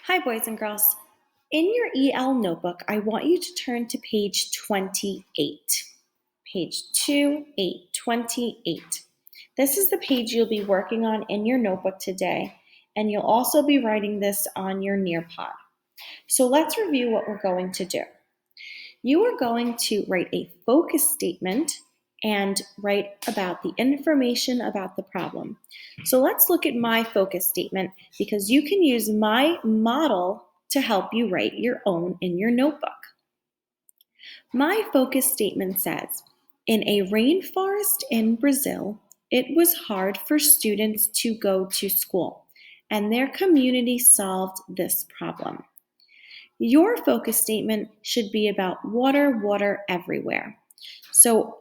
Hi, boys and girls. In your EL notebook, I want you to turn to page 28. Page 28. This is the page you'll be working on in your notebook today, and you'll also be writing this on your Nearpod. So let's review what we're going to do. You are going to write a focus statement and write about the information about the problem. So let's look at my focus statement because you can use my model to help you write your own in your notebook. My focus statement says, in a rainforest in Brazil, it was hard for students to go to school, and their community solved this problem. Your focus statement should be about water everywhere. So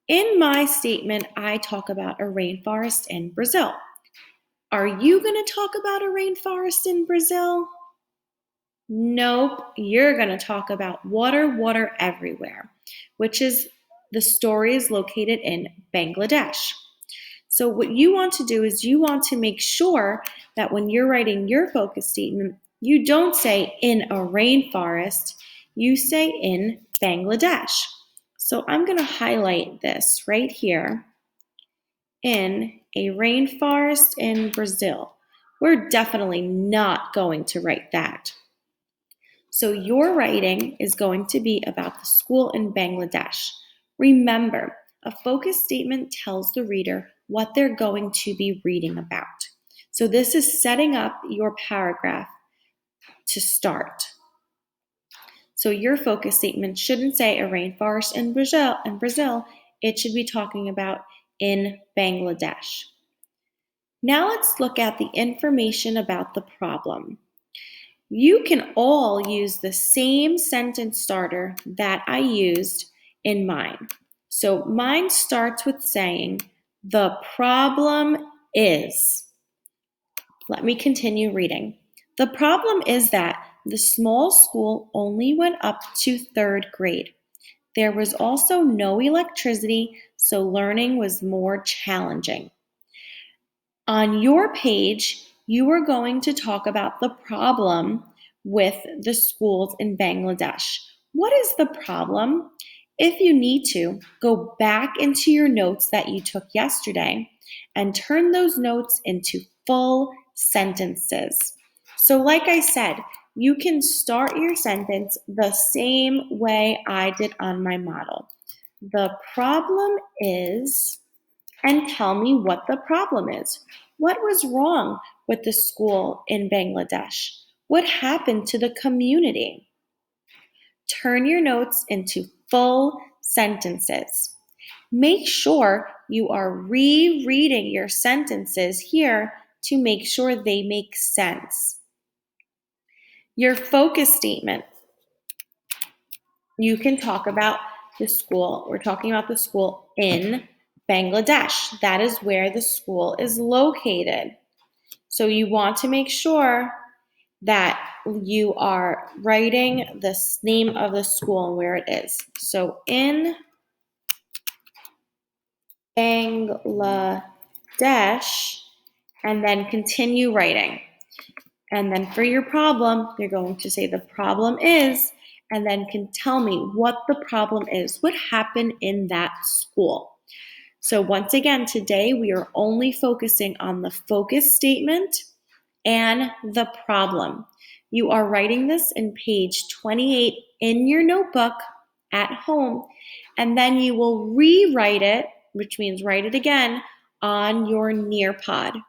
in my statement, I talk about a rainforest in Brazil. Are you going to talk about a rainforest in Brazil? Nope, you're going to talk about water everywhere, which is the story is located in Bangladesh. So what you want to do is you want to make sure that when you're writing your focus statement, you don't say in a rainforest, you say in Bangladesh. So I'm going to highlight this right here, in a rainforest in Brazil. We're definitely not going to write that. So your writing is going to be about the school in Bangladesh. Remember, a focus statement tells the reader what they're going to be reading about. So this is setting up your paragraph to start. So your focus statement shouldn't say a rainforest in Brazil. It should be talking about in Bangladesh. Now let's look at the information about the problem. You can all use the same sentence starter that I used in mine. So mine starts with saying, the problem is. Let me continue reading. The problem is that the small school only went up to 3rd grade. There was also no electricity, so learning was more challenging. On your page, you are going to talk about the problem with the schools in Bangladesh. What is the problem? If you need to, go back into your notes that you took yesterday and turn those notes into full sentences. So like I said, you can start your sentence the same way I did on my model. The problem is, and tell me what the problem is. What was wrong with the school in Bangladesh? What happened to the community? Turn your notes into full sentences. Make sure you are rereading your sentences here to make sure they make sense. Your focus statement. You can talk about the school. We're talking about the school in Bangladesh. That is where the school is located. So you want to make sure that you are writing the name of the school and where it is. So in Bangladesh, and then continue writing. And then for your problem, you're going to say the problem is, and then can tell me what the problem is. What happened in that school? So once again, today we are only focusing on the focus statement and the problem. You are writing this in page 28 in your notebook at home, and then you will rewrite it, which means write it again, on your Nearpod.